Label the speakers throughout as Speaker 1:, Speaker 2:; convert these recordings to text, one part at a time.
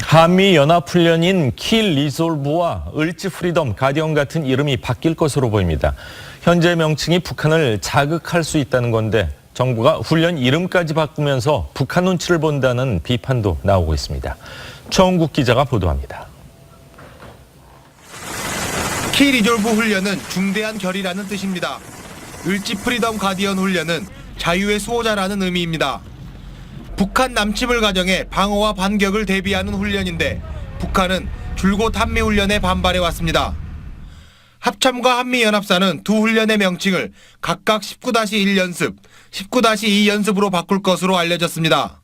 Speaker 1: 한미연합훈련인 킬 리졸브와 을지 프리덤 가디언 같은 이름이 바뀔 것으로 보입니다. 현재 명칭이 북한을 자극할 수 있다는 건데 정부가 훈련 이름까지 바꾸면서 북한 눈치를 본다는 비판도 나오고 있습니다. 최원국 기자가 보도합니다.
Speaker 2: 킬 리졸브 훈련은 중대한 결의라는 뜻입니다. 을지 프리덤 가디언 훈련은 자유의 수호자라는 의미입니다. 북한 남침을 가정해 방어와 반격을 대비하는 훈련인데 북한은 줄곧 한미훈련에 반발해왔습니다. 합참과 한미연합사는 두 훈련의 명칭을 각각 19-1연습, 19-2 연습으로 바꿀 것으로 알려졌습니다.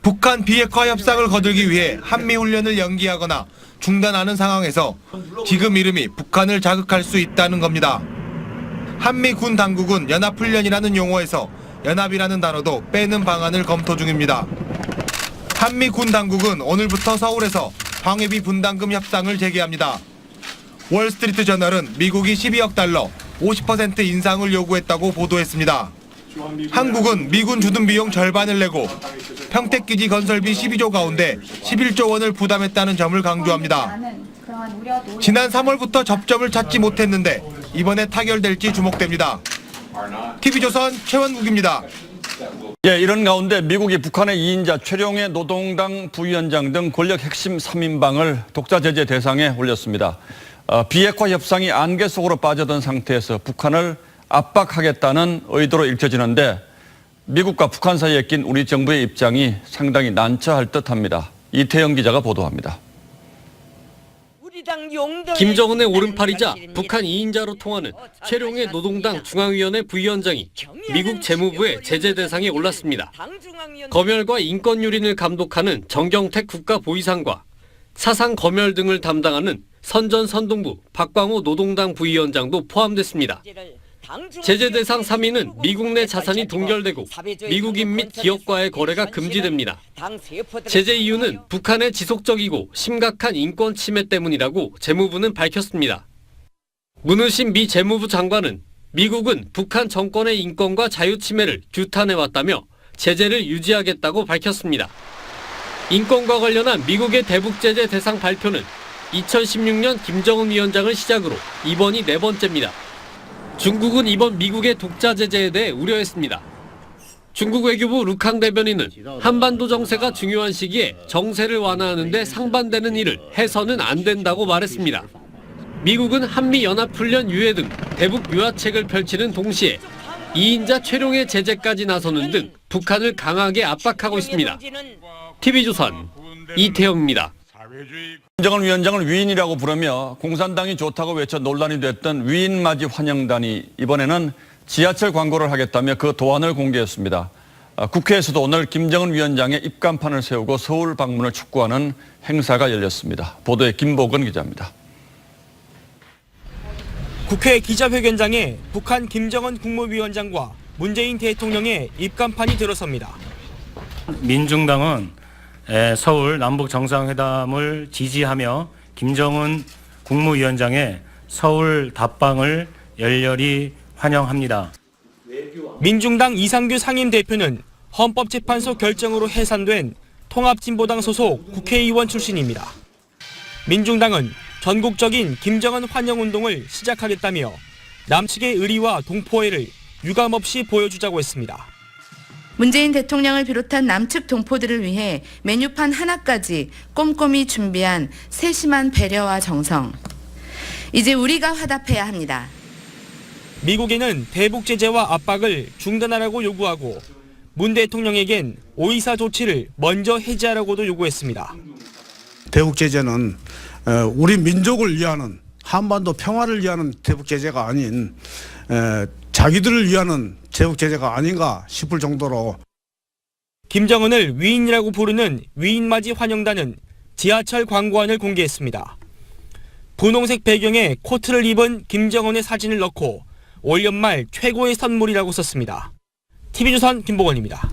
Speaker 2: 북한 비핵화 협상을 거들기 위해 한미훈련을 연기하거나 중단하는 상황에서 지금 이름이 북한을 자극할 수 있다는 겁니다. 한미 군 당국은 연합훈련이라는 용어에서 연합이라는 단어도 빼는 방안을 검토 중입니다. 한미 군 당국은 오늘부터 서울에서 방위비 분담금 협상을 재개합니다. 월스트리트 저널은 미국이 12억 달러, 50% 인상을 요구했다고 보도했습니다. 한국은 미군 주둔 비용 절반을 내고 평택기지 건설비 12조 가운데 11조 원을 부담했다는 점을 강조합니다. 지난 3월부터 접점을 찾지 못했는데 이번에 타결될지 주목됩니다. TV조선 최원국입니다.
Speaker 3: 이런 가운데 미국이 북한의 2인자 최룡해 노동당 부위원장 등 권력 핵심 3인방을 독자 제재 대상에 올렸습니다. 비핵화 협상이 안개 속으로 빠져든 상태에서 북한을 압박하겠다는 의도로 읽혀지는데 미국과 북한 사이에 낀 우리 정부의 입장이 상당히 난처할 듯합니다. 이태영 기자가 보도합니다.
Speaker 4: 김정은의 오른팔이자 북한 2인자로 통하는 최룡해 노동당 중앙위원회 부위원장이 미국 재무부의 제재 대상에 올랐습니다. 검열과 인권 유린을 감독하는 정경택 국가보위상과 사상 검열 등을 담당하는 선전선동부 박광호 노동당 부위원장도 포함됐습니다. 제재 대상 3인은 미국 내 자산이 동결되고 미국인 및 기업과의 거래가 금지됩니다. 제재 이유는 북한의 지속적이고 심각한 인권 침해 때문이라고 재무부는 밝혔습니다. 문우신 미 재무부 장관은 미국은 북한 정권의 인권과 자유 침해를 규탄해왔다며 제재를 유지하겠다고 밝혔습니다. 인권과 관련한 미국의 대북 제재 대상 발표는 2016년 김정은 위원장을 시작으로 이번이 4번째입니다. 중국은 이번 미국의 독자 제재에 대해 우려했습니다. 중국 외교부 루캉 대변인은 한반도 정세가 중요한 시기에 정세를 완화하는 데 상반되는 일을 해서는 안 된다고 말했습니다. 미국은 한미연합훈련 유예 등 대북 유화책을 펼치는 동시에 2인자 최룡해 제재까지 나서는 등 북한을 강하게 압박하고 있습니다. TV조선 이태영입니다.
Speaker 3: 김정은 위원장을 위인이라고 부르며 공산당이 좋다고 외쳐 논란이 됐던 위인맞이 환영단이 이번에는 지하철 광고를 하겠다며 그 도안을 공개했습니다. 국회에서도 오늘 김정은 위원장의 입간판을 세우고 서울 방문을 촉구하는 행사가 열렸습니다. 보도에 김보건 기자입니다.
Speaker 5: 국회 기자회견장에 북한 김정은 국무위원장과 문재인 대통령의 입간판이 들어섭니다.
Speaker 6: 민중당은 서울 남북 정상회담을 지지하며 김정은 국무위원장의 서울 답방을 열렬히 환영합니다.
Speaker 5: 민중당 이상규 상임대표는 헌법재판소 결정으로 해산된 통합진보당 소속 국회의원 출신입니다. 민중당은 전국적인 김정은 환영운동을 시작하겠다며 남측의 의리와 동포애를 유감없이 보여주자고 했습니다.
Speaker 7: 문재인 대통령을 비롯한 남측 동포들을 위해 메뉴판 하나까지 꼼꼼히 준비한 세심한 배려와 정성. 이제 우리가 화답해야 합니다.
Speaker 5: 미국에는 대북 제재와 압박을 중단하라고 요구하고 문 대통령에겐 오이사 조치를 먼저 해제하라고도 요구했습니다.
Speaker 8: 대북 제재는 우리 민족을 위하는 한반도 평화를 위하는 대북 제재가 아닌 자기들을 위하는 대북 제재가 아닌가 싶을 정도로.
Speaker 5: 김정은을 위인이라고 부르는 위인맞이 환영단은 지하철 광고안을 공개했습니다. 분홍색 배경에 코트를 입은 김정은의 사진을 넣고 올 연말 최고의 선물이라고 썼습니다. TV조선 김보건입니다.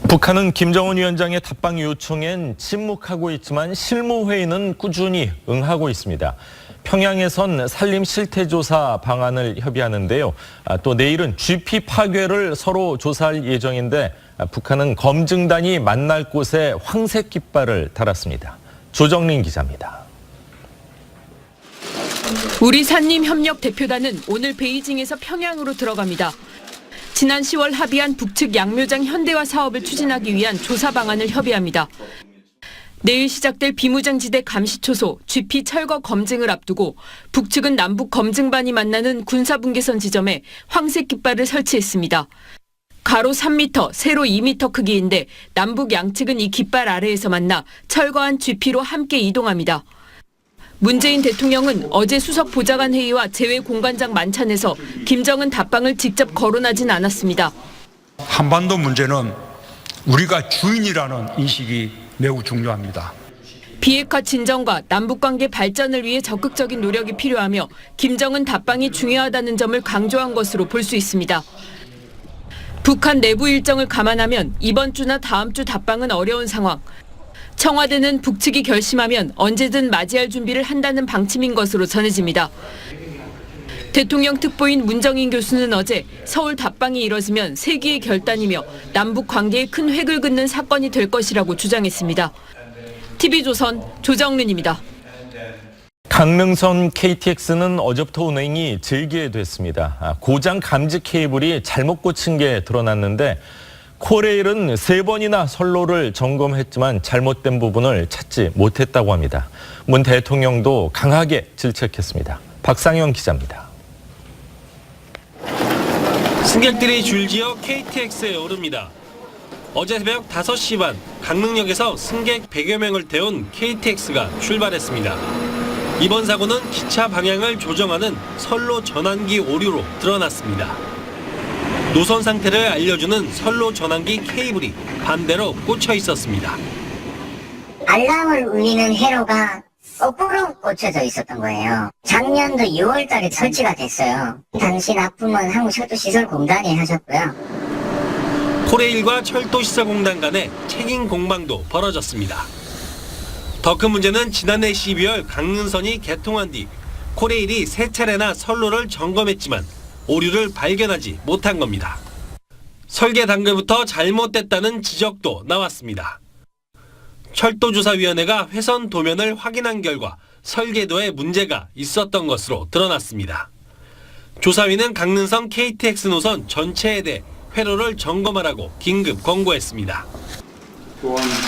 Speaker 1: 북한은 김정은 위원장의 답방 요청엔 침묵하고 있지만 실무회의는 꾸준히 응하고 있습니다. 평양에선 산림 실태조사 방안을 협의하는데요. 또 내일은 GP 파괴를 서로 조사할 예정인데 북한은 검증단이 만날 곳에 황색 깃발을 달았습니다. 조정린 기자입니다.
Speaker 9: 우리 산림 협력 대표단은 오늘 베이징에서 평양으로 들어갑니다. 지난 10월 합의한 북측 양묘장 현대화 사업을 추진하기 위한 조사 방안을 협의합니다. 내일 시작될 비무장지대 감시초소 GP 철거 검증을 앞두고 북측은 남북 검증반이 만나는 군사분계선 지점에 황색 깃발을 설치했습니다. 가로 3m, 세로 2m 크기인데 남북 양측은 이 깃발 아래에서 만나 철거한 GP로 함께 이동합니다. 문재인 대통령은 어제 수석 보좌관 회의와 재외공관장 만찬에서 김정은 답방을 직접 거론하진 않았습니다.
Speaker 10: 한반도 문제는 우리가 주인이라는 인식이 매우 중요합니다.
Speaker 9: 비핵화 진정과 남북관계 발전을 위해 적극적인 노력이 필요하며 김정은 답방이 중요하다는 점을 강조한 것으로 볼 수 있습니다. 북한 내부 일정을 감안하면 이번 주나 다음 주 답방은 어려운 상황. 청와대는 북측이 결심하면 언제든 맞이할 준비를 한다는 방침인 것으로 전해집니다. 대통령 특보인 문정인 교수는 어제 서울 답방이 이뤄지면 세기의 결단이며 남북 관계에 큰 획을 긋는 사건이 될 것이라고 주장했습니다. TV조선 조정린입니다.
Speaker 1: 강릉선 KTX는 어제부터 운행이 재개됐습니다. 고장 감지 케이블이 잘못 꽂힌 게 드러났는데 코레일은 3번이나 선로를 점검했지만 잘못된 부분을 찾지 못했다고 합니다. 문 대통령도 강하게 질책했습니다. 박상현 기자입니다.
Speaker 11: 승객들이 줄지어 KTX에 오릅니다. 어제 새벽 5시 반 강릉역에서 승객 100여 명을 태운 KTX가 출발했습니다. 이번 사고는 기차 방향을 조정하는 선로 전환기 오류로 드러났습니다. 노선 상태를 알려주는 선로 전환기 케이블이 반대로 꽂혀 있었습니다.
Speaker 12: 알람을 울리는 회로가 거꾸로 꽂혀져 있었던 거예요. 작년도 6월 달에 설치가 됐어요. 당시 납품은 한국철도시설공단이 하셨고요.
Speaker 11: 코레일과 철도시설공단 간의 책임 공방도 벌어졌습니다. 더 큰 문제는 지난해 12월 강릉선이 개통한 뒤 코레일이 3차례나 선로를 점검했지만 오류를 발견하지 못한 겁니다. 설계 단계부터 잘못됐다는 지적도 나왔습니다. 철도조사위원회가 회선 도면을 확인한 결과 설계도에 문제가 있었던 것으로 드러났습니다. 조사위는 강릉선 KTX 노선 전체에 대해 회로를 점검하라고 긴급 권고했습니다.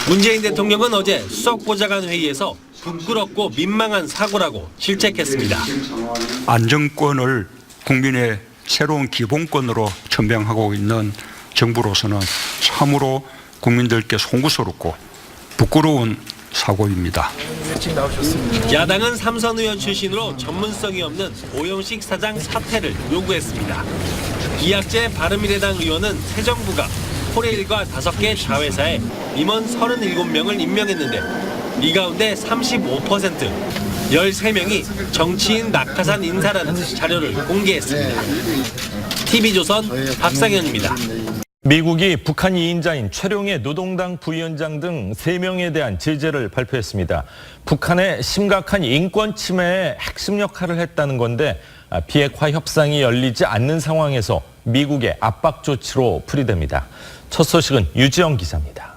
Speaker 11: 문재인 대통령은 어제 수석보좌관 회의에서 부끄럽고 민망한 사고라고 질책했습니다.
Speaker 10: 안정권을 국민의 새로운 기본권으로 천명하고 있는 정부로서는 참으로 국민들께 송구스럽고 부끄러운 사고입니다.
Speaker 11: 야당은 삼선 의원 출신으로 전문성이 없는 오영식 사장 사퇴를 요구했습니다. 이학재 바른미래당 의원은 새 정부가 코레일과 5개 자회사에 임원 37명을 임명했는데 이 가운데 35%, 13명이 정치인 낙하산 인사라는 자료를 공개했습니다. TV조선 박상현입니다.
Speaker 1: 미국이 북한 2인자인 최룡해 노동당 부위원장 등 3명에 대한 제재를 발표했습니다. 북한의 심각한 인권 침해에 핵심 역할을 했다는 건데 비핵화 협상이 열리지 않는 상황에서 미국의 압박 조치로 풀이됩니다. 첫 소식은 유지영 기자입니다.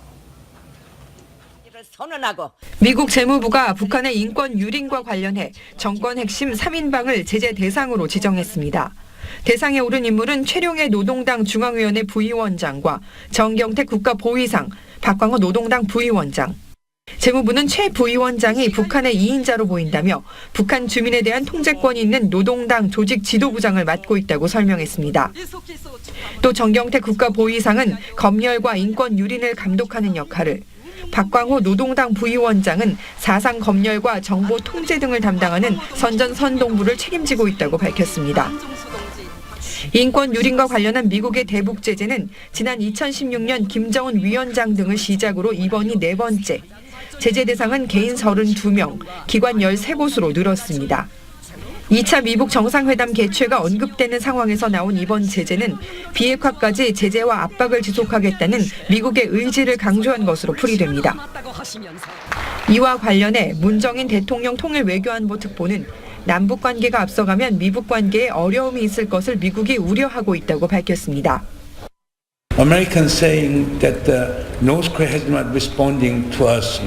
Speaker 13: 미국 재무부가 북한의 인권 유린과 관련해 정권 핵심 3인방을 제재 대상으로 지정했습니다. 대상에 오른 인물은 최룡해 노동당 중앙위원회 부위원장과 정경택 국가보위상, 박광호 노동당 부위원장. 재무부는 최 부위원장이 북한의 2인자로 보인다며 북한 주민에 대한 통제권이 있는 노동당 조직 지도부장을 맡고 있다고 설명했습니다. 또 정경택 국가보위상은 검열과 인권 유린을 감독하는 역할을, 박광호 노동당 부위원장은 사상 검열과 정보 통제 등을 담당하는 선전선동부를 책임지고 있다고 밝혔습니다. 인권 유린과 관련한 미국의 대북 제재는 지난 2016년 김정은 위원장 등을 시작으로 이번이 4번째. 제재 대상은 개인 32명, 기관 13곳으로 늘었습니다. 2차 미북 정상회담 개최가 언급되는 상황에서 나온 이번 제재는 비핵화까지 제재와 압박을 지속하겠다는 미국의 의지를 강조한 것으로 풀이됩니다. 이와 관련해 문정인 대통령 통일외교안보 특보는 남북 관계가 앞서가면 미북 관계에 어려움이 있을 것을 미국이 우려하고 있다고 밝혔습니다.
Speaker 14: Americans saying that North Korea has not responding to us.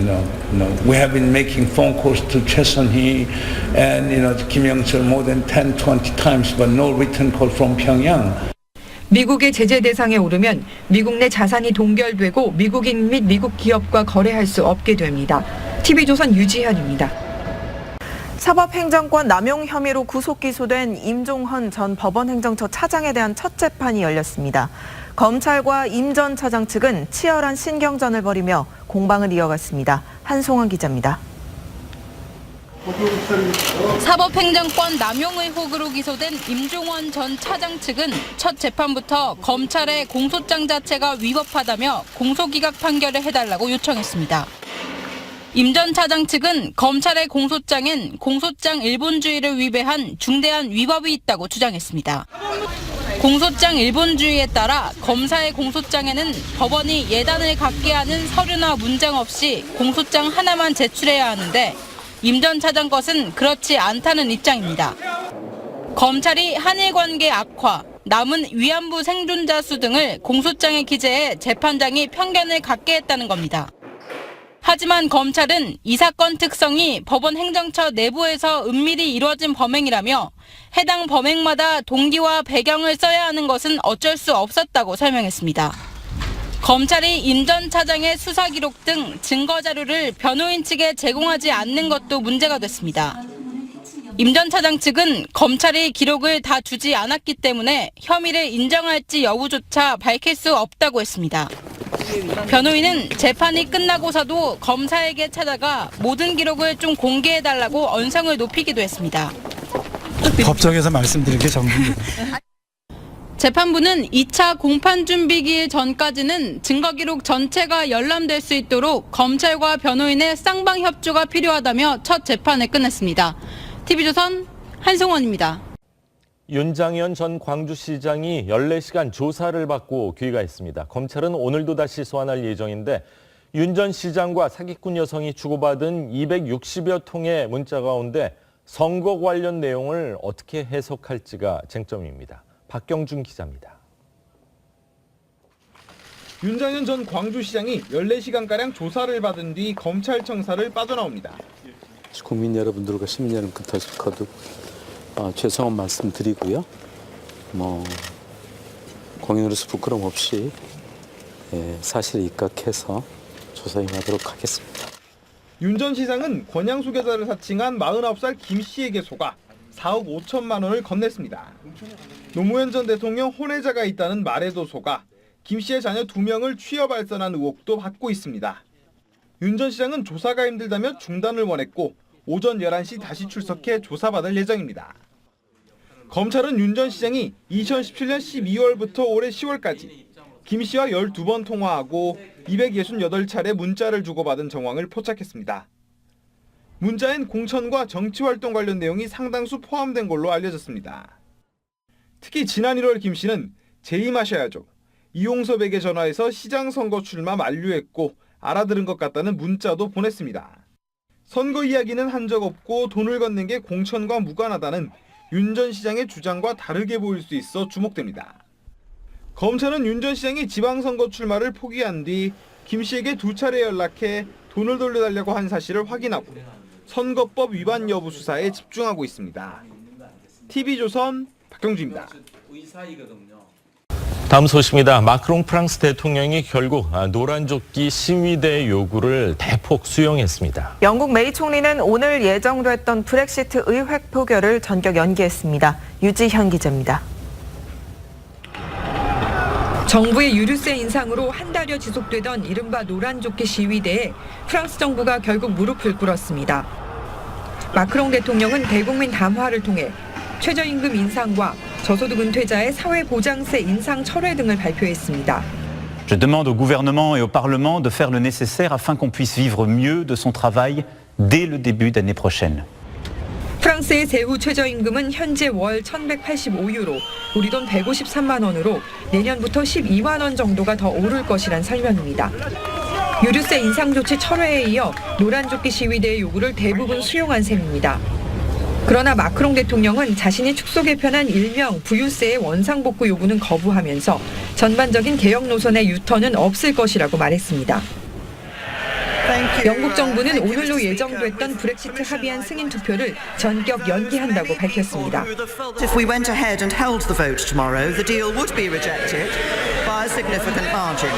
Speaker 14: We have been making phone calls to Choi Sun-hee and to Kim Young-chul more than 10, 20 times, but no return call from Pyongyang.
Speaker 13: 미국의 제재 대상에 오르면 미국 내 자산이 동결되고 미국인 및 미국 기업과 거래할 수 없게 됩니다. TV조선 유지현입니다.
Speaker 15: 사법행정권 남용 혐의로 구속 기소된 임종헌 전 법원행정처 차장에 대한 첫 재판이 열렸습니다. 검찰과 임 전 차장 측은 치열한 신경전을 벌이며 공방을 이어갔습니다. 한송환 기자입니다.
Speaker 16: 사법행정권 남용 의혹으로 기소된 임종헌 전 차장 측은 첫 재판부터 검찰의 공소장 자체가 위법하다며 공소기각 판결을 해달라고 요청했습니다. 임 전 차장 측은 검찰의 공소장엔 공소장 일본주의를 위배한 중대한 위법이 있다고 주장했습니다. 공소장 일본주의에 따라 검사의 공소장에는 법원이 예단을 갖게 하는 서류나 문장 없이 공소장 하나만 제출해야 하는데 임 전 차장 것은 그렇지 않다는 입장입니다. 검찰이 한일 관계 악화, 남은 위안부 생존자 수 등을 공소장에 기재해 재판장이 편견을 갖게 했다는 겁니다. 하지만 검찰은 이 사건 특성이 법원 행정처 내부에서 은밀히 이루어진 범행이라며 해당 범행마다 동기와 배경을 써야 하는 것은 어쩔 수 없었다고 설명했습니다. 검찰이 임 전 차장의 수사 기록 등 증거 자료를 변호인 측에 제공하지 않는 것도 문제가 됐습니다. 임 전 차장 측은 검찰이 기록을 다 주지 않았기 때문에 혐의를 인정할지 여부조차 밝힐 수 없다고 했습니다. 변호인은 재판이 끝나고서도 검사에게 찾아가 모든 기록을 좀 공개해달라고 언성을 높이기도 했습니다.
Speaker 17: 법정에서 말씀드린 게 전부입니다.
Speaker 16: 재판부는 2차 공판 준비기일 전까지는 증거기록 전체가 열람될 수 있도록 검찰과 변호인의 쌍방 협조가 필요하다며 첫 재판을 끝냈습니다. TV조선 한송원입니다.
Speaker 1: 윤장현 전 광주시장이 14시간 조사를 받고 귀가했습니다. 검찰은 오늘도 다시 소환할 예정인데 윤 전 시장과 사기꾼 여성이 주고받은 260여 통의 문자 가운데 선거 관련 내용을 어떻게 해석할지가 쟁점입니다. 박경준 기자입니다.
Speaker 2: 윤장현 전 광주시장이 14시간가량 조사를 받은 뒤 검찰청사를 빠져나옵니다.
Speaker 18: 국민 여러분들과 시민 여러분 거듭 죄송한 말씀 드리고요. 공인으로서 부끄럼 없이 사실에 입각해서 조사 임하도록 하겠습니다.
Speaker 2: 윤 전 시장은 권양 수계자를 사칭한 49살 김 씨에게 속아 4억 5천만 원을 건넸습니다. 노무현 전 대통령 혼외자가 있다는 말에도 속아 김 씨의 자녀 2명을 취업 알선한 의혹도 받고 있습니다. 윤 전 시장은 조사가 힘들다며 중단을 원했고 오전 11시 다시 출석해 조사받을 예정입니다. 검찰은 윤 전 시장이 2017년 12월부터 올해 10월까지 김 씨와 12번 통화하고 268차례 문자를 주고받은 정황을 포착했습니다. 문자엔 공천과 정치활동 관련 내용이 상당수 포함된 걸로 알려졌습니다. 특히 지난 1월 김 씨는 재임하셔야죠. 이용섭에게 전화해서 시장 선거 출마 만료했고 알아들은 것 같다는 문자도 보냈습니다. 선거 이야기는 한 적 없고 돈을 건넨 게 공천과 무관하다는 윤 전 시장의 주장과 다르게 보일 수 있어 주목됩니다. 검찰은 윤 전 시장이 지방선거 출마를 포기한 뒤 김 씨에게 2차례 연락해 돈을 돌려달라고 한 사실을 확인하고 선거법 위반 여부 수사에 집중하고 있습니다. TV조선 박경주입니다.
Speaker 1: 다음 소식입니다. 마크롱 프랑스 대통령이 결국 노란조끼 시위대의 요구를 대폭 수용했습니다.
Speaker 15: 영국 메이 총리는 오늘 예정됐던 브렉시트 의회 표결을 전격 연기했습니다. 유지현 기자입니다.
Speaker 13: 정부의 유류세 인상으로 한 달여 지속되던 이른바 노란조끼 시위대에 프랑스 정부가 결국 무릎을 꿇었습니다. 마크롱 대통령은 대국민 담화를 통해 최저임금 인상과 저소득 은퇴자의 사회보장세 인상 철회 등을 발표했습니다.
Speaker 19: Je demande au gouvernement et au Parlement de faire le nécessaire afin qu'on puisse vivre mieux de son travail dès le début d'année prochaine.
Speaker 13: 프랑스의 세후 최저임금은 현재 월 1,185유로, 우리 돈 153만 원으로 내년부터 12만 원 정도가 더 오를 것이란 설명입니다. 유류세 인상 조치 철회에 이어 노란조끼 시위대의 요구를 대부분 수용한 셈입니다. 그러나 마크롱 대통령은 자신이 축소 개편한 일명 부유세의 원상복구 요구는 거부하면서 전반적인 개혁 노선의 유턴은 없을 것이라고 말했습니다. 영국 정부는 오늘로 예정됐던 브렉시트 합의안 승인 투표를 전격 연기한다고 밝혔습니다.
Speaker 20: If we went ahead and held the vote tomorrow, the deal would be rejected by a significant margin.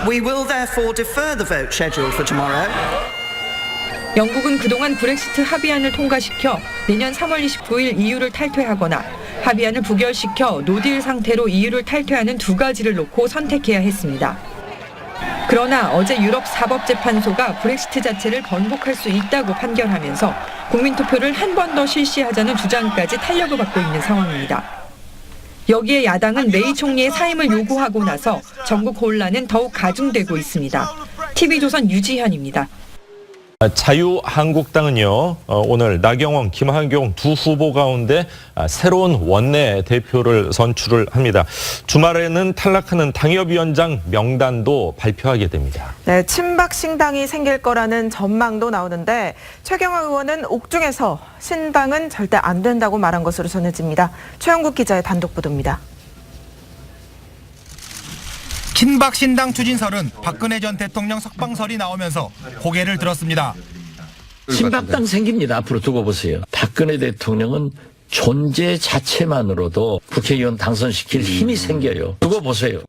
Speaker 20: We will therefore defer the vote scheduled for tomorrow.
Speaker 13: 영국은 그동안 브렉시트 합의안을 통과시켜 내년 3월 29일 EU를 탈퇴하거나 합의안을 부결시켜 노딜 상태로 EU를 탈퇴하는 두 가지를 놓고 선택해야 했습니다. 그러나 어제 유럽 사법재판소가 브렉시트 자체를 번복할 수 있다고 판결하면서 국민투표를 한 번 더 실시하자는 주장까지 탄력을 받고 있는 상황입니다. 여기에 야당은 메이 총리의 사임을 요구하고 나서 전국 혼란은 더욱 가중되고 있습니다. TV조선 유지현입니다.
Speaker 1: 자유한국당은요, 오늘 나경원, 김한경 두 후보 가운데 새로운 원내대표를 선출을 합니다. 주말에는 탈락하는 당협위원장 명단도 발표하게 됩니다.
Speaker 15: 네, 친박 신당이 생길 거라는 전망도 나오는데 최경화 의원은 옥중에서 신당은 절대 안 된다고 말한 것으로 전해집니다. 최영국 기자의 단독 보도입니다.
Speaker 2: 친박 신당 추진설은 박근혜 전 대통령 석방설이 나오면서 고개를 들었습니다.
Speaker 21: 친박당 생깁니다. 앞으로 두고 보세요. 박근혜 대통령은 존재 자체만으로도 국회의원 당선시킬 힘이 생겨요. 두고 보세요.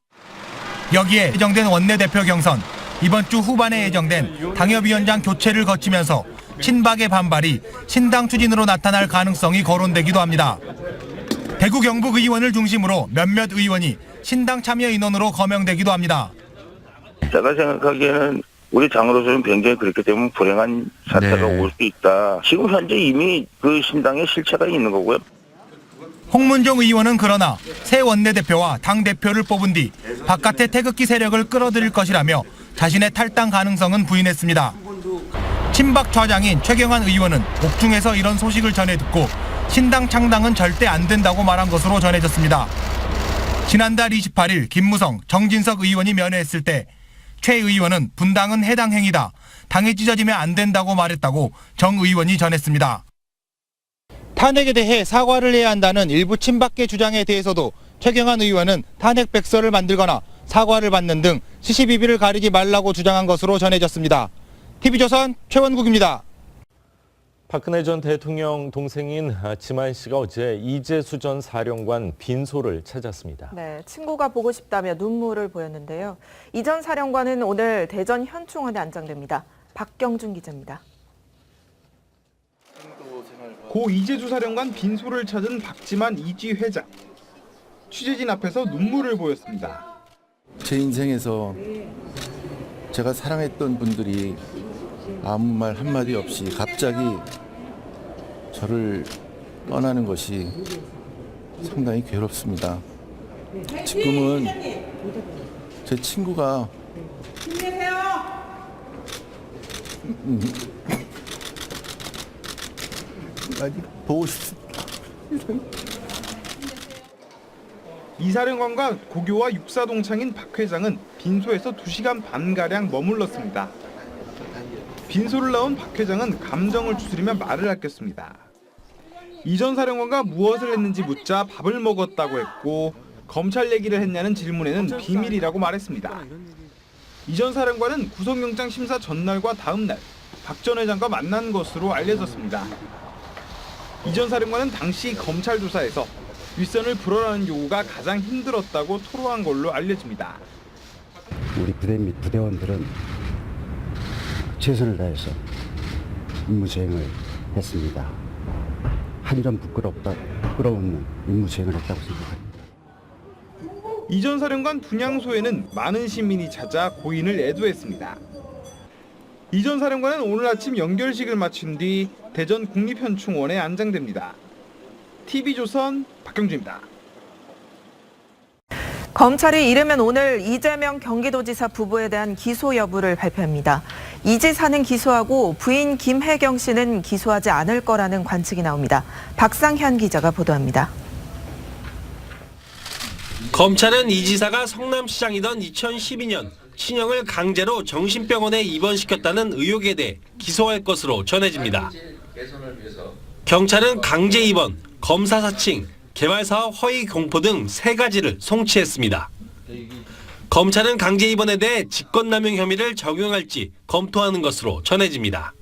Speaker 2: 여기에 예정된 원내대표 경선, 이번 주 후반에 예정된 당협위원장 교체를 거치면서 친박의 반발이 신당 추진으로 나타날 가능성이 거론되기도 합니다. 대구 경북 의원을 중심으로 몇몇 의원이 신당 참여 인원으로 거명되기도 합니다.
Speaker 22: 제가 생각하기에는 우리 당으로서는 굉장히 그렇게 되면 불행한 사태가 올 수 있다. 지금 현재 이미 그 신당에 실체가 있는 거고요.
Speaker 2: 홍문종 의원은 그러나 새 원내대표와 당대표를 뽑은 뒤 바깥의 태극기 세력을 끌어들일 것이라며 자신의 탈당 가능성은 부인했습니다. 친박 좌장인 최경환 의원은 옥중에서 이런 소식을 전해 듣고 신당 창당은 절대 안 된다고 말한 것으로 전해졌습니다. 지난달 28일 김무성, 정진석 의원이 면회했을 때 최 의원은 분당은 해당 행위다. 당이 찢어지면 안 된다고 말했다고 정 의원이 전했습니다. 탄핵에 대해 사과를 해야 한다는 일부 친박계 주장에 대해서도 최경환 의원은 탄핵 백서를 만들거나 사과를 받는 등 시시비비를 가리지 말라고 주장한 것으로 전해졌습니다. TV조선 최원국입니다.
Speaker 1: 박근혜 전 대통령 동생인 지만 씨가 어제 이재수 전 사령관 빈소를 찾았습니다.
Speaker 15: 네, 친구가 보고 싶다며 눈물을 보였는데요. 이 전 사령관은 오늘 대전 현충원에 안장됩니다. 박경준 기자입니다.
Speaker 23: 고 이재수 사령관 빈소를 찾은 박지만 이지 회장. 취재진 앞에서 눈물을 보였습니다.
Speaker 24: 제 인생에서 제가 사랑했던 분들이 아무 말 한마디 없이 갑자기 저를 떠나는 것이 상당히 괴롭습니다. 지금은 제 친구가 많이 보고 싶습니다.
Speaker 23: 이 사령관과 고교와 육사 동창인 박 회장은 빈소에서 2시간 반가량 머물렀습니다. 빈소를 나온 박 회장은 감정을 추스리며 말을 아꼈습니다. 이 전 사령관과 무엇을 했는지 묻자 밥을 먹었다고 했고 검찰 얘기를 했냐는 질문에는 비밀이라고 말했습니다. 이 전 사령관은 구속영장 심사 전날과 다음 날 박 전 회장과 만난 것으로 알려졌습니다. 이 전 사령관은 당시 검찰 조사에서 윗선을 불어라는 요구가 가장 힘들었다고 토로한 걸로 알려집니다.
Speaker 25: 우리 부대 및 부대원들은 최선을 다해서 임무 수행을 했습니다. 한점 부끄러운 임무 수행을 했다고 생각합니다.
Speaker 23: 이 전 사령관 분향소에는 많은 시민이 찾아 고인을 애도했습니다. 이 전 사령관은 오늘 아침 연결식을 마친 뒤 대전 국립현충원에 안장됩니다. TV조선 박경주입니다.
Speaker 15: 검찰이 이르면 오늘 이재명 경기도지사 부부에 대한 기소 여부를 발표합니다. 이 지사는 기소하고 부인 김혜경 씨는 기소하지 않을 거라는 관측이 나옵니다. 박상현 기자가 보도합니다.
Speaker 11: 검찰은 이 지사가 성남시장이던 2012년 친형을 강제로 정신병원에 입원시켰다는 의혹에 대해 기소할 것으로 전해집니다. 경찰은 강제 입원, 검사 사칭, 개발사업 허위 공포 등 3가지를 송치했습니다. 검찰은 강제 입원에 대해 직권남용 혐의를 적용할지 검토하는 것으로 전해집니다.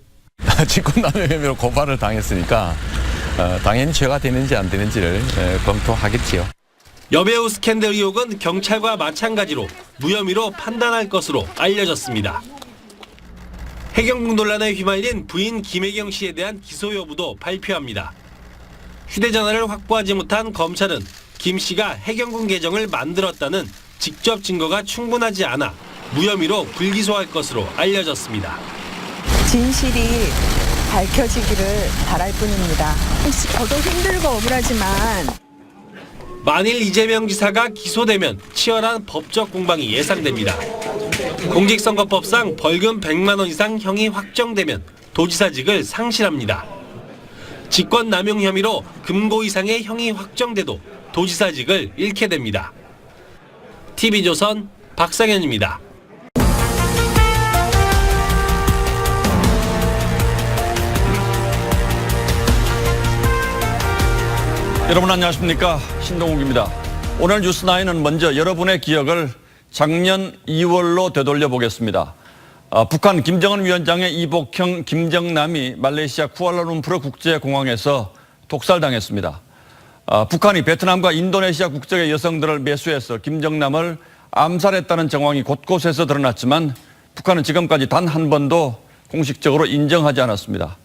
Speaker 3: 직권남용 혐의로 고발을 당했으니까 당연히 죄가 되는지 안 되는지를 검토하겠지요.
Speaker 11: 여배우 스캔들 의혹은 경찰과 마찬가지로 무혐의로 판단할 것으로 알려졌습니다. 해경궁 논란에 휘말린 부인 김혜경 씨에 대한 기소 여부도 발표합니다. 휴대전화를 확보하지 못한 검찰은 김 씨가 해경궁 계정을 만들었다는 직접 증거가 충분하지 않아 무혐의로 불기소할 것으로 알려졌습니다.
Speaker 4: 진실이 밝혀지기를 바랄 뿐입니다. 저도 힘들고 억울하지만
Speaker 11: 만일 이재명 지사가 기소되면 치열한 법적 공방이 예상됩니다. 공직선거법상 벌금 100만 원 이상 형이 확정되면 도지사직을 상실합니다. 직권남용 혐의로 금고 이상의 형이 확정돼도 도지사직을 잃게 됩니다. TV조선 박상현입니다.
Speaker 6: 여러분 안녕하십니까, 신동욱입니다. 오늘 뉴스9은 먼저 여러분의 기억을 작년 2월로 되돌려 보겠습니다. 북한 김정은 위원장의 이복형 김정남이 말레이시아 쿠알라룸푸르 국제공항에서 독살당했습니다. 북한이 베트남과 인도네시아 국적의 여성들을 매수해서 김정남을 암살했다는 정황이 곳곳에서 드러났지만 북한은 지금까지 단 한 번도 공식적으로 인정하지 않았습니다.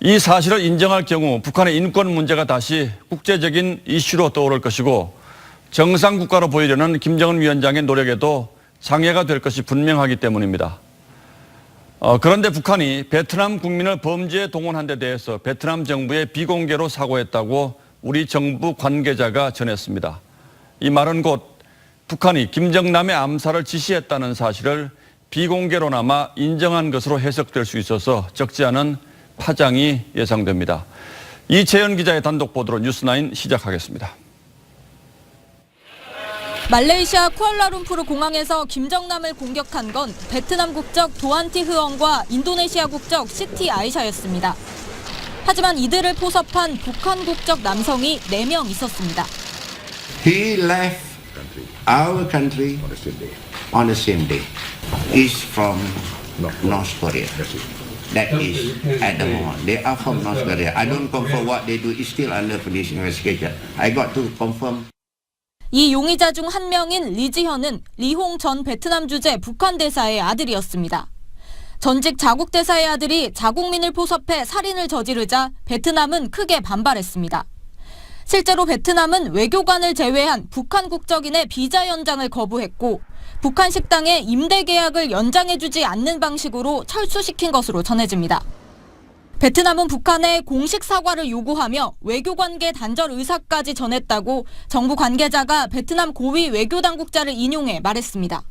Speaker 6: 이 사실을 인정할 경우 북한의 인권 문제가 다시 국제적인 이슈로 떠오를 것이고 정상 국가로 보이려는 김정은 위원장의 노력에도 장애가 될 것이 분명하기 때문입니다. 그런데 북한이 베트남 국민을 범죄에 동원한 데 대해서 베트남 정부에 비공개로 사과했다고 우리 정부 관계자가 전했습니다. 이 말은 곧 북한이 김정남의 암살을 지시했다는 사실을 비공개로나마 인정한 것으로 해석될 수 있어서 적지 않은 파장이 예상됩니다. 이채연 기자의 단독 보도로 뉴스9 시작하겠습니다.
Speaker 7: 말레이시아 쿠알라룸푸르 공항에서 김정남을 공격한 건 베트남 국적 도안티 흐엉과 인도네시아 국적 시티 아이샤였습니다. 하지만 이들을 포섭한 북한 국적 남성이 4명 있었습니다.
Speaker 8: He left our country on the same day. He's from North Korea. That is at the moment. They are from North Korea. I don't confirm what they do. It's still under police investigation. I got to confirm.
Speaker 7: 이 용의자 중 한 명인 리지현은 리홍 전 베트남 주재 북한 대사의 아들이었습니다. 전직 자국 대사의 아들이 자국민을 포섭해 살인을 저지르자 베트남은 크게 반발했습니다. 실제로 베트남은 외교관을 제외한 북한 국적인의 비자 연장을 거부했고 북한 식당에 임대 계약을 연장해주지 않는 방식으로 철수시킨 것으로 전해집니다. 베트남은 북한에 공식 사과를 요구하며 외교관계 단절 의사까지 전했다고 정부 관계자가 베트남 고위 외교당국자를 인용해 말했습니다.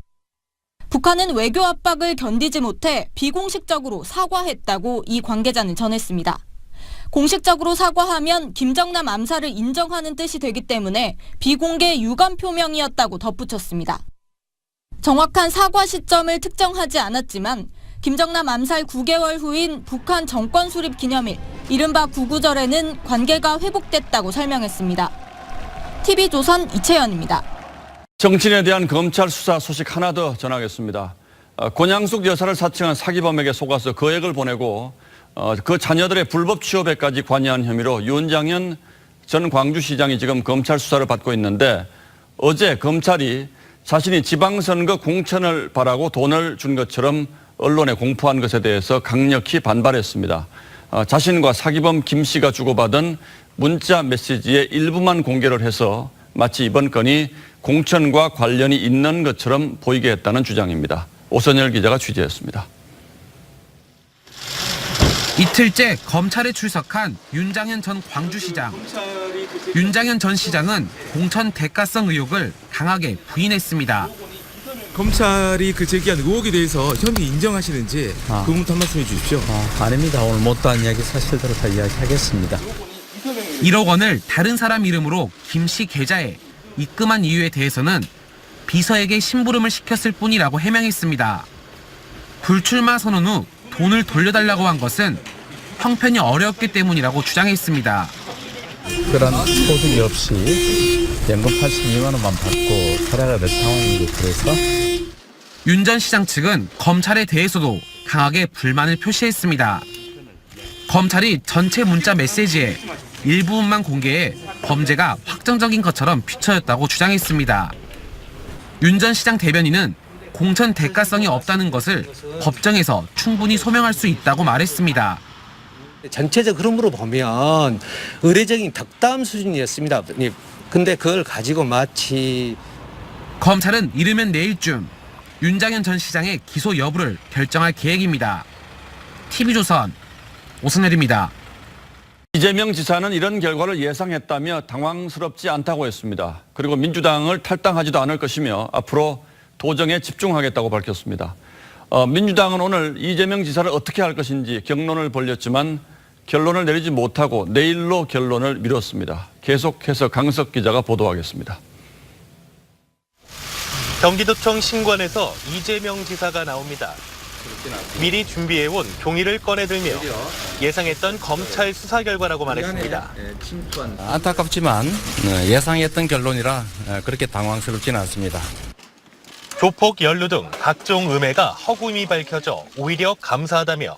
Speaker 7: 북한은 외교 압박을 견디지 못해 비공식적으로 사과했다고 이 관계자는 전했습니다. 공식적으로 사과하면 김정남 암살을 인정하는 뜻이 되기 때문에 비공개 유감 표명이었다고 덧붙였습니다. 정확한 사과 시점을 특정하지 않았지만 김정남 암살 9개월 후인 북한 정권 수립 기념일, 이른바 9.9절에는 관계가 회복됐다고 설명했습니다. TV조선 이채연입니다.
Speaker 6: 정치인에 대한 검찰 수사 소식 하나 더 전하겠습니다. 권양숙 여사를 사칭한 사기범에게 속아서 거액을 보내고 그 자녀들의 불법 취업에까지 관여한 혐의로 윤장현 전 광주시장이 지금 검찰 수사를 받고 있는데 어제 검찰이 자신이 지방선거 공천을 바라고 돈을 준 것처럼 언론에 공포한 것에 대해서 강력히 반발했습니다. 자신과 사기범 김 씨가 주고받은 문자 메시지의 일부만 공개를 해서 마치 이번 건이 공천과 관련이 있는 것처럼 보이게 했다는 주장입니다. 오선열 기자가 취재했습니다.
Speaker 26: 이틀째 검찰에 출석한 윤장현 전 광주시장. 윤장현 전 시장은 공천 대가성 의혹을 강하게 부인했습니다.
Speaker 27: 검찰이 제기한 의혹에 대해서 현재 인정하시는지 그 부분부터 한 말씀해 주십시오.
Speaker 17: 아닙니다. 오늘 못다한 이야기 사실대로 다 이야기하겠습니다.
Speaker 26: 1억 원을 다른 사람 이름으로 김 씨 계좌에 입금한 이유에 대해서는 비서에게 심부름을 시켰을 뿐이라고 해명했습니다. 불출마 선언 후 돈을 돌려달라고 한 것은 형편이 어렵기 때문이라고 주장했습니다.
Speaker 17: 그런 소득이 없이 연금 82만 원만 받고 살아가야 될 상황인 것 그래서
Speaker 26: 윤 전 시장 측은 검찰에 대해서도 강하게 불만을 표시했습니다. 검찰이 전체 문자 메시지에 일부분만 공개해 범죄가 확정적인 것처럼 비춰졌다고 주장했습니다. 윤 전 시장 대변인은 공천 대가성이 없다는 것을 법정에서 충분히 소명할 수 있다고 말했습니다.
Speaker 5: 전체적 흐름으로 보면 의례적인 덕담 수준이었습니다. 근데 그걸 가지고 마치
Speaker 26: 검찰은 이르면 내일쯤 윤장현 전 시장의 기소 여부를 결정할 계획입니다. TV조선 오승열입니다.
Speaker 6: 이재명 지사는 이런 결과를 예상했다며 당황스럽지 않다고 했습니다. 그리고 민주당을 탈당하지도 않을 것이며 앞으로 도정에 집중하겠다고 밝혔습니다. 민주당은 오늘 이재명 지사를 어떻게 할 것인지 경론을 벌였지만 결론을 내리지 못하고 내일로 결론을 미뤘습니다. 계속해서 강석 기자가 보도하겠습니다.
Speaker 11: 경기도청 신관에서 이재명 지사가 나옵니다. 미리 준비해온 종이를 꺼내들며 예상했던 검찰 수사 결과라고 말했습니다.
Speaker 9: 안타깝지만 예상했던 결론이라 그렇게 당황스럽지는 않습니다.
Speaker 11: 조폭 연루 등 각종 음해가 허구임이 밝혀져 오히려 감사하다며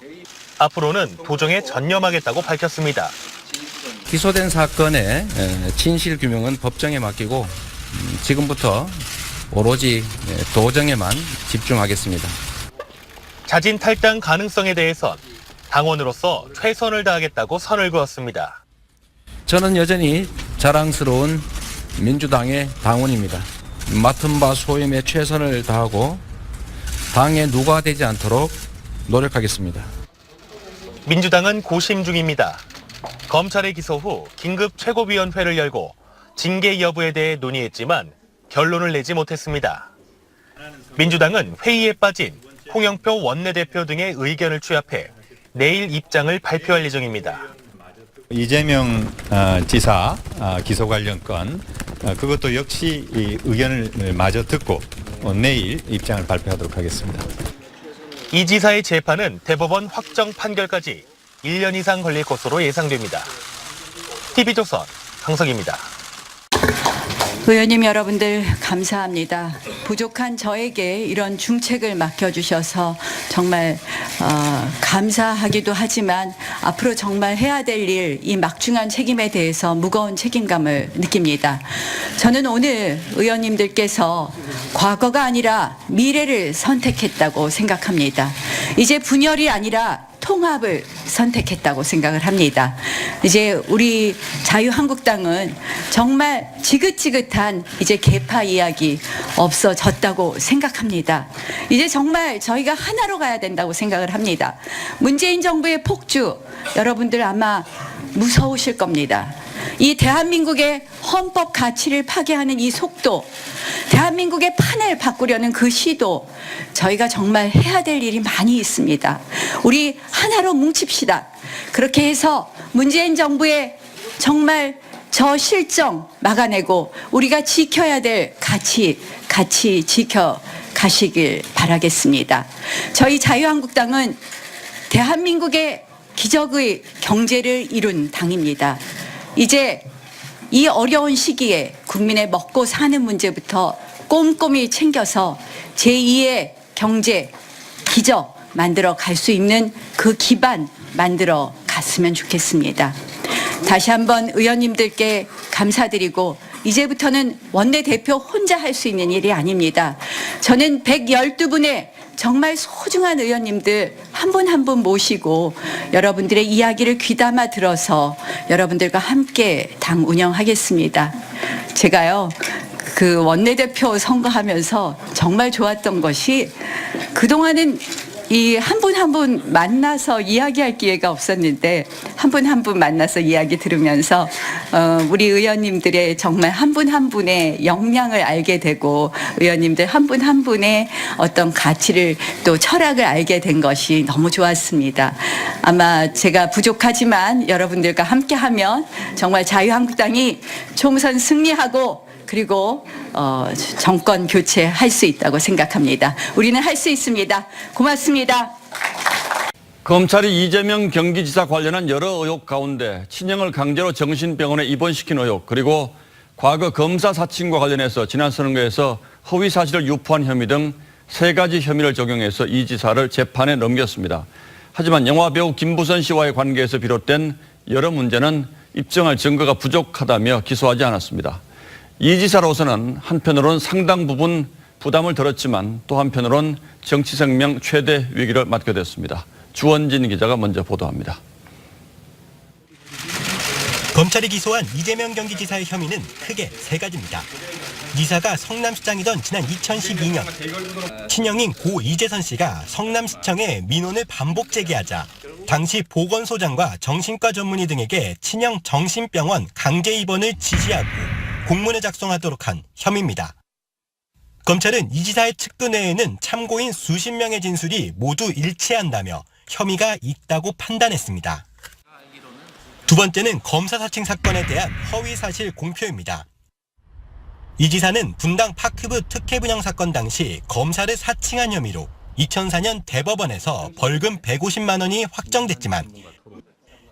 Speaker 11: 앞으로는 도정에 전념하겠다고 밝혔습니다.
Speaker 9: 기소된 사건의 진실 규명은 법정에 맡기고 지금부터 오로지 도정에만 집중하겠습니다.
Speaker 11: 자진 탈당 가능성에 대해선 당원으로서 최선을 다하겠다고 선을 그었습니다.
Speaker 9: 저는 여전히 자랑스러운 민주당의 당원입니다. 맡은 바 소임에 최선을 다하고 당에 누가 되지 않도록 노력하겠습니다.
Speaker 11: 민주당은 고심 중입니다. 검찰의 기소 후 긴급 최고위원회를 열고 징계 여부에 대해 논의했지만 결론을 내지 못했습니다. 민주당은 회의에 빠진 홍영표 원내대표 등의 의견을 취합해 내일 입장을 발표할 예정입니다.
Speaker 10: 이재명 지사 기소 관련 건 그것도 역시 이 의견을 마저 듣고 내일 입장을 발표하도록 하겠습니다.
Speaker 11: 이 지사의 재판은 대법원 확정 판결까지 1년 이상 걸릴 것으로 예상됩니다. TV조선 강석입니다.
Speaker 12: 의원님 여러분들 감사합니다. 부족한 저에게 이런 중책을 맡겨주셔서 정말 감사하기도 하지만 앞으로 정말 해야 될 일, 이 막중한 책임에 대해서 무거운 책임감을 느낍니다. 저는 오늘 의원님들께서 과거가 아니라 미래를 선택했다고 생각합니다. 이제 분열이 아니라 통합을 선택했다고 생각을 합니다. 이제 우리 자유한국당은 정말 지긋지긋한 이제 계파 이야기 없어졌다고 생각합니다. 이제 정말 저희가 하나로 가야 된다고 생각을 합니다. 문재인 정부의 폭주, 여러분들 아마 무서우실 겁니다. 이 대한민국의 헌법 가치를 파괴하는 이 속도, 대한민국의 판을 바꾸려는 그 시도, 저희가 정말 해야 될 일이 많이 있습니다. 우리 하나로 뭉칩시다. 그렇게 해서 문재인 정부의 정말 저 실정 막아내고 우리가 지켜야 될 가치 지켜 가시길 바라겠습니다. 저희 자유한국당은 대한민국의 기적의 경제를 이룬 당입니다. 이제 이 어려운 시기에 국민의 먹고 사는 문제부터 꼼꼼히 챙겨서 제2의 경제 기적 만들어 갈 수 있는 그 기반 만들어 갔으면 좋겠습니다. 다시 한번 의원님들께 감사드리고 이제부터는 원내대표 혼자 할 수 있는 일이 아닙니다. 저는 112분의 정말 소중한 의원님들 한 분 한 분 모시고 여러분들의 이야기를 귀담아 들어서 여러분들과 함께 당 운영하겠습니다. 제가요, 그 원내대표 선거하면서 정말 좋았던 것이 그동안은 이 한 분 한 분 만나서 이야기할 기회가 없었는데 한 분 한 분 만나서 이야기 들으면서 우리 의원님들의 정말 한 분 한 분의 역량을 알게 되고 의원님들 한 분 한 분의 어떤 가치를 또 철학을 알게 된 것이 너무 좋았습니다. 아마 제가 부족하지만 여러분들과 함께하면 정말 자유한국당이 총선 승리하고 그리고 정권 교체할 수 있다고 생각합니다. 우리는 할 수 있습니다. 고맙습니다.
Speaker 6: 검찰이 이재명 경기지사 관련한 여러 의혹 가운데 친형을 강제로 정신병원에 입원시킨 의혹, 그리고 과거 검사 사칭과 관련해서 지난 선거에서 허위 사실을 유포한 혐의 등 3가지 혐의를 적용해서 이 지사를 재판에 넘겼습니다. 하지만 영화배우 김부선 씨와의 관계에서 비롯된 여러 문제는 입증할 증거가 부족하다며 기소하지 않았습니다. 이 지사로서는 한편으로는 상당 부분 부담을 덜었지만 또 한편으로는 정치 생명 최대 위기를 맞게 됐습니다. 주원진 기자가 먼저 보도합니다.
Speaker 13: 검찰이 기소한 이재명 경기지사의 혐의는 크게 3가지입니다. 이사가 성남시장이던 지난 2012년 친형인 고 이재선 씨가 성남시청에 민원을 반복 제기하자 당시 보건소장과 정신과 전문의 등에게 친형 정신병원 강제 입원을 지시하고 공문을 작성하도록 한 혐의입니다. 검찰은 이 지사의 측근 외에는 참고인 수십 명의 진술이 모두 일치한다며 혐의가 있다고 판단했습니다. 두 번째는 검사 사칭 사건에 대한 허위 사실 공표입니다. 이 지사는 분당 파크부 특혜 분양 사건 당시 검사를 사칭한 혐의로 2004년 대법원에서 벌금 150만 원이 확정됐지만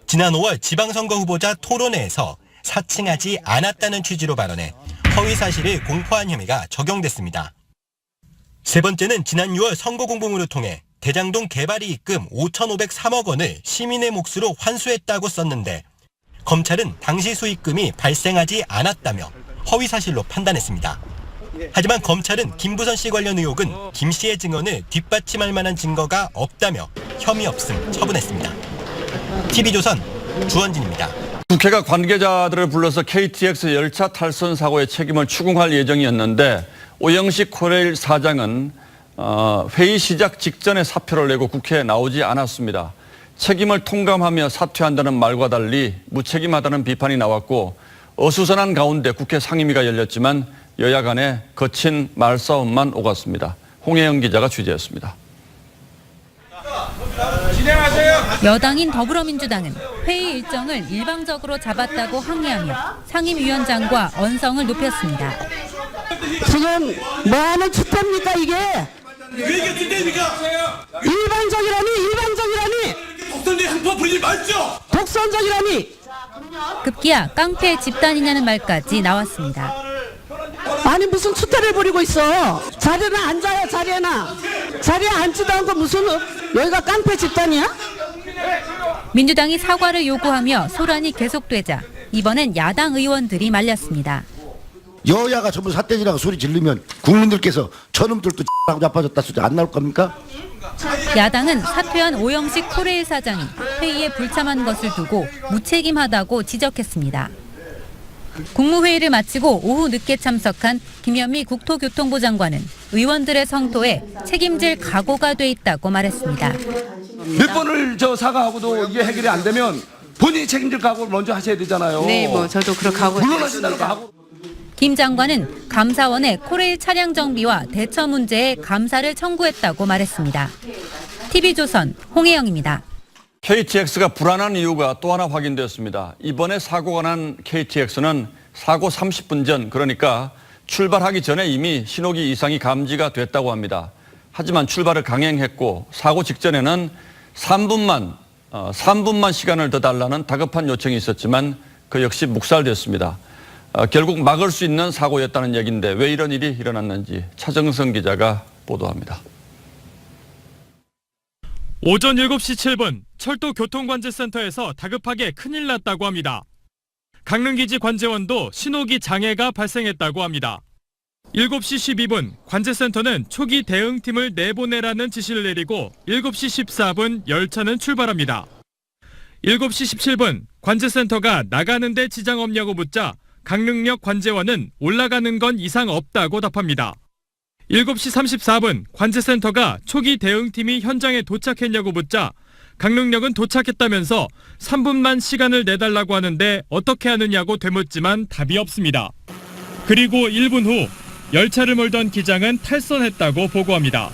Speaker 13: 지난 5월 지방선거 후보자 토론회에서 사칭하지 않았다는 취지로 발언해 허위 사실을 공포한 혐의가 적용됐습니다. 세 번째는 지난 6월 선거 공보물을 통해 대장동 개발이 입금 5,503억 원을 시민의 몫으로 환수했다고 썼는데 검찰은 당시 수익금이 발생하지 않았다며 허위 사실로 판단했습니다. 하지만 검찰은 김부선 씨 관련 의혹은 김 씨의 증언을 뒷받침할 만한 증거가 없다며 혐의 없음 처분했습니다. TV조선 주원진입니다.
Speaker 6: 국회가 관계자들을 불러서 KTX 열차 탈선 사고의 책임을 추궁할 예정이었는데 오영식 코레일 사장은 회의 시작 직전에 사표를 내고 국회에 나오지 않았습니다. 책임을 통감하며 사퇴한다는 말과 달리 무책임하다는 비판이 나왔고 어수선한 가운데 국회 상임위가 열렸지만 여야 간에 거친 말싸움만 오갔습니다. 홍혜영 기자가 취재했습니다.
Speaker 14: 여당인 더불어민주당은 회의 일정을 일방적으로 잡았다고 항의하며 상임위원장과 언성을 높였습니다.
Speaker 16: 지금 뭐하는 추태입니까 이게?
Speaker 18: 왜 이게 추태입니까?
Speaker 16: 일방적이라니!
Speaker 18: 독선적 행포 부리지 마시죠!
Speaker 16: 독선적이라니!
Speaker 14: 급기야 깡패 집단이냐는 말까지 나왔습니다.
Speaker 16: 아니 무슨 추태를 부리고 있어? 자리나 앉아요 자리에나. 자리에 앉지도 않고 무슨 여기가 깡패 집단이야?
Speaker 14: 민주당이 사과를 요구하며 소란이 계속되자 이번엔 야당 의원들이 말렸습니다.
Speaker 19: 여야가 전부 삿대질하고 소리 지르면 국민들께서 저놈들도 하고 자빠졌다 소리 안 나올 겁니까?
Speaker 14: 야당은 사퇴한 오영식 코레일 사장이 회의에 불참한 것을 두고 무책임하다고 지적했습니다. 국무회의를 마치고 오후 늦게 참석한 김현미 국토교통부 장관은 의원들의 성토에 책임질 각오가 돼 있다고 말했습니다.
Speaker 20: 몇 번을 사과하고도 이게 해결이 안 되면 본인이 책임질 각오를 먼저 하셔야 되잖아요.
Speaker 21: 네, 저도 그렇게 하고
Speaker 20: 물러나신다는 각오.
Speaker 14: 김 장관은 감사원에 코레일 차량 정비와 대처 문제에 감사를 청구했다고 말했습니다. TV조선 홍혜영입니다.
Speaker 6: KTX가 불안한 이유가 또 하나 확인됐습니다. 이번에 사고가 난 KTX는 사고 30분 전, 그러니까 출발하기 전에 이미 신호기 이상이 감지가 됐다고 합니다. 하지만 출발을 강행했고 사고 직전에는 3분만 시간을 더 달라는 다급한 요청이 있었지만 그 역시 묵살됐습니다. 결국 막을 수 있는 사고였다는 얘기인데 왜 이런 일이 일어났는지 차정성 기자가 보도합니다.
Speaker 28: 오전 7시 7분 철도교통관제센터에서 다급하게 큰일 났다고 합니다. 강릉기지 관제원도 신호기 장애가 발생했다고 합니다. 7시 12분 관제센터는 초기 대응팀을 내보내라는 지시를 내리고 7시 14분 열차는 출발합니다. 7시 17분 관제센터가 나가는데 지장 없냐고 묻자 강릉역 관제원은 올라가는 건 이상 없다고 답합니다. 7시 34분 관제센터가 초기 대응팀이 현장에 도착했냐고 묻자 강릉역은 도착했다면서 3분만 시간을 내달라고 하는데 어떻게 하느냐고 되묻지만 답이 없습니다. 그리고 1분 후 열차를 몰던 기장은 탈선했다고 보고합니다.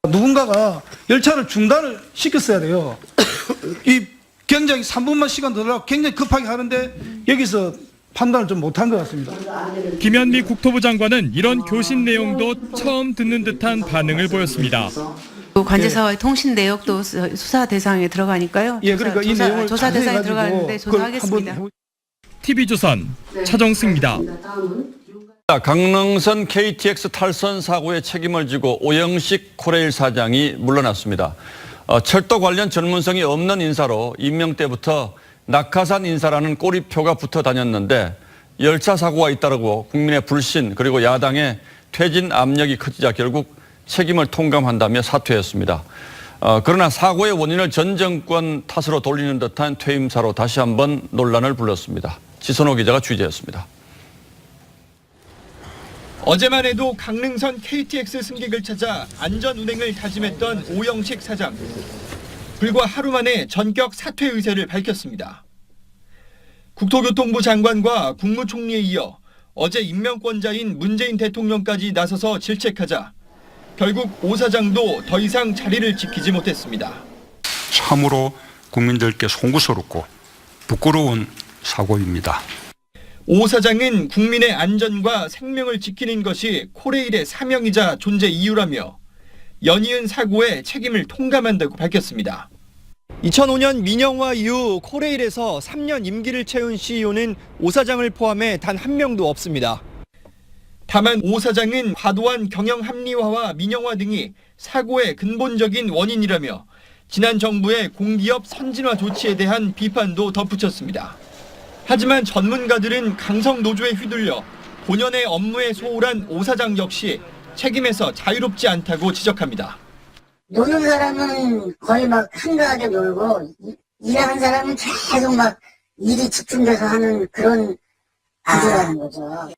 Speaker 20: 누군가가 열차를 중단을 시켰어야 돼요. 이 굉장히 3분만 시간 더 달라고 굉장히 급하게 하는데 여기서 판단을 좀 못한 것 같습니다.
Speaker 28: 김현미 국토부 장관은 이런 교신 내용도 처음 듣는 듯한 반응을 보였습니다.
Speaker 1: 또 관제사와의 통신 내역도 수사 대상에 들어가니까요.
Speaker 20: 예, 그러니까 이 내용을
Speaker 1: 조사 대상에
Speaker 20: 자세히
Speaker 1: 들어가는데
Speaker 20: 가지고 그걸
Speaker 1: 조사하겠습니다.
Speaker 20: 한번
Speaker 28: TV조선 차정승입니다.
Speaker 6: 강릉선 KTX 탈선 사고의 책임을 지고 오영식 코레일 사장이 물러났습니다. 철도 관련 전문성이 없는 인사로 임명 때부터 낙하산 인사라는 꼬리표가 붙어 다녔는데 열차 사고가 잇따르고 국민의 불신 그리고 야당의 퇴진 압력이 커지자 결국 책임을 통감한다며 사퇴했습니다. 그러나 사고의 원인을 전 정권 탓으로 돌리는 듯한 퇴임사로 다시 한번 논란을 불렀습니다. 지선호 기자가 취재했습니다.
Speaker 2: 어제만 해도 강릉선 KTX 승객을 찾아 안전운행을 다짐했던 오영식 사장. 불과 하루 만에 전격 사퇴 의사를 밝혔습니다. 국토교통부 장관과 국무총리에 이어 어제 임명권자인 문재인 대통령까지 나서서 질책하자 결국 오 사장도 더 이상 자리를 지키지 못했습니다.
Speaker 15: 참으로 국민들께 송구스럽고 부끄러운 사고입니다.
Speaker 2: 오 사장은 국민의 안전과 생명을 지키는 것이 코레일의 사명이자 존재 이유라며 연이은 사고에 책임을 통감한다고 밝혔습니다. 2005년 민영화 이후 코레일에서 3년 임기를 채운 CEO는 오 사장을 포함해 단 한 명도 없습니다. 다만 오 사장은 과도한 경영 합리화와 민영화 등이 사고의 근본적인 원인이라며 지난 정부의 공기업 선진화 조치에 대한 비판도 덧붙였습니다. 하지만 전문가들은 강성 노조에 휘둘려 본연의 업무에 소홀한 오 사장 역시 책임에서 자유롭지 않다고 지적합니다.
Speaker 21: 노는 사람은 거의 막 한가하게 놀고 일하는 사람은 계속 막 일이 집중돼서 하는 그런 구조라는 거죠.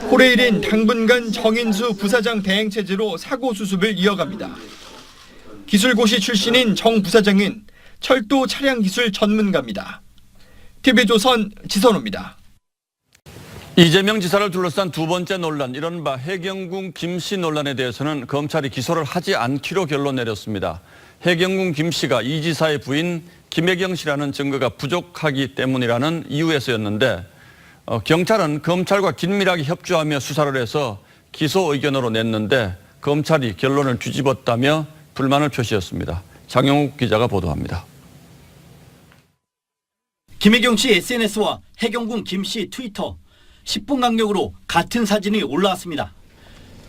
Speaker 2: 코레일은 당분간 정인수 부사장 대행 체제로 사고 수습을 이어갑니다. 기술고시 출신인 정 부사장은 철도 차량 기술 전문가입니다. TV조선 지선호입니다.
Speaker 6: 이재명 지사를 둘러싼 두 번째 논란, 이른바 해경궁 김씨 논란에 대해서는 검찰이 기소를 하지 않기로 결론 내렸습니다. 해경궁 김씨가 이 지사의 부인 김혜경 씨라는 증거가 부족하기 때문이라는 이유에서였는데 경찰은 검찰과 긴밀하게 협조하며 수사를 해서 기소 의견으로 냈는데 검찰이 결론을 뒤집었다며 불만을 표시했습니다. 장영욱 기자가 보도합니다.
Speaker 22: 김혜경 씨 SNS와 해경궁 김 씨 트위터 10분 간격으로 같은 사진이 올라왔습니다.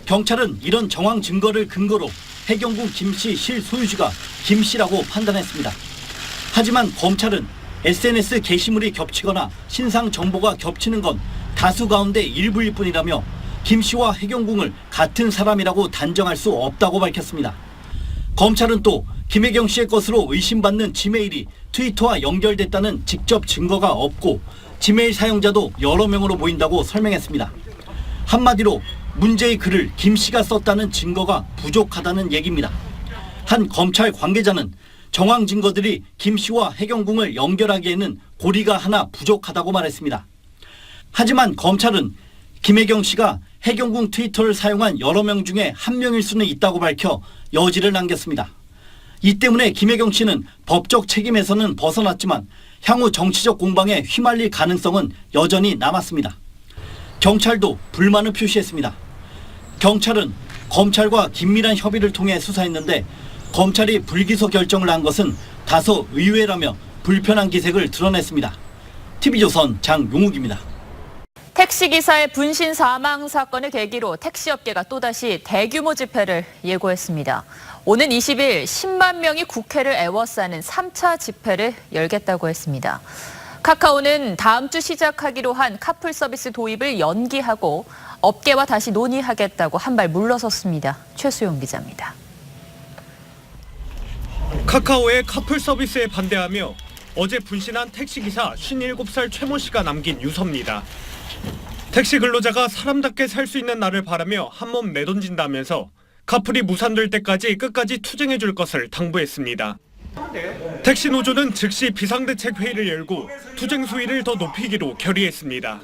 Speaker 22: 경찰은 이런 정황 증거를 근거로 해경궁 김 씨 실소유주가 김 씨라고 판단했습니다. 하지만 검찰은 SNS 게시물이 겹치거나 신상 정보가 겹치는 건 다수 가운데 일부일 뿐이라며 김 씨와 해경궁을 같은 사람이라고 단정할 수 없다고 밝혔습니다. 검찰은 또 김혜경 씨의 것으로 의심받는 지메일이 트위터와 연결됐다는 직접 증거가 없고 지메일 사용자도 여러 명으로 보인다고 설명했습니다. 한마디로 문제의 글을 김 씨가 썼다는 증거가 부족하다는 얘기입니다. 한 검찰 관계자는 정황 증거들이 김 씨와 해경궁을 연결하기에는 고리가 하나 부족하다고 말했습니다. 하지만 검찰은 김혜경 씨가 해경궁 트위터를 사용한 여러 명 중에 한 명일 수는 있다고 밝혀 여지를 남겼습니다. 이 때문에 김혜경 씨는 법적 책임에서는 벗어났지만 향후 정치적 공방에 휘말릴 가능성은 여전히 남았습니다. 경찰도 불만을 표시했습니다. 경찰은 검찰과 긴밀한 협의를 통해 수사했는데 검찰이 불기소 결정을 한 것은 다소 의외라며 불편한 기색을 드러냈습니다. TV조선 장용욱입니다.
Speaker 23: 택시기사의 분신 사망 사건을 계기로 택시업계가 또다시 대규모 집회를 예고했습니다. 오는 20일 10만 명이 국회를 애워싸는 3차 집회를 열겠다고 했습니다. 카카오는 다음 주 시작하기로 한 카풀 서비스 도입을 연기하고 업계와 다시 논의하겠다고 한 발 물러섰습니다. 최수용 기자입니다.
Speaker 2: 카카오의 카풀 서비스에 반대하며 어제 분신한 택시기사 57살 최모 씨가 남긴 유서입니다. 택시 근로자가 사람답게 살 수 있는 날을 바라며 한몸 내던진다면서 카풀이 무산될 때까지 끝까지 투쟁해줄 것을 당부했습니다. 택시 노조는 즉시 비상대책 회의를 열고 투쟁 수위를 더 높이기로 결의했습니다.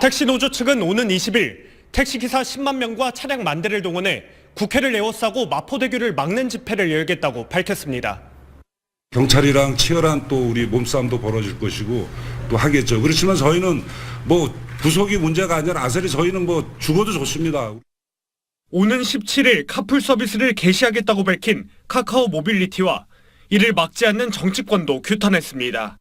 Speaker 2: 택시 노조 측은 오는 20일 택시기사 10만 명과 차량 만 대를 동원해 국회를 에워싸고 마포대교를 막는 집회를 열겠다고 밝혔습니다.
Speaker 24: 경찰이랑 치열한 또 우리 몸싸움도 벌어질 것이고 또 하겠죠. 그렇지만 저희는 뭐 부속이 문제가 아니라 아사리 저희는 뭐 죽어도 좋습니다.
Speaker 28: 오는 17일 카풀 서비스를 개시하겠다고 밝힌 카카오 모빌리티와 이를 막지 않는 정치권도 규탄했습니다.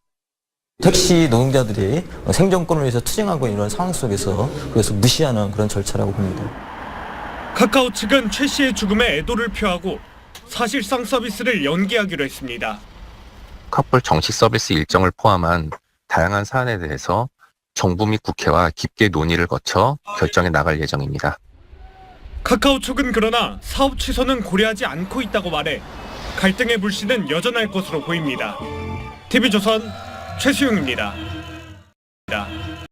Speaker 3: 택시 노동자들이 생존권을 위해서 투쟁하고 있는 상황 속에서 그래서 무시하는 그런 절차라고 봅니다.
Speaker 28: 카카오 측은 최 씨의 죽음에 애도를 표하고 사실상 서비스를 연기하기로 했습니다.
Speaker 4: 카풀 정식 서비스 일정을 포함한 다양한 사안에 대해서 정부 및 국회와 깊게 논의를 거쳐 결정해 나갈 예정입니다.
Speaker 28: 카카오 측은 그러나 사업 취소는 고려하지 않고 있다고 말해 갈등의 불씨는 여전할 것으로 보입니다. TV조선 최수용입니다.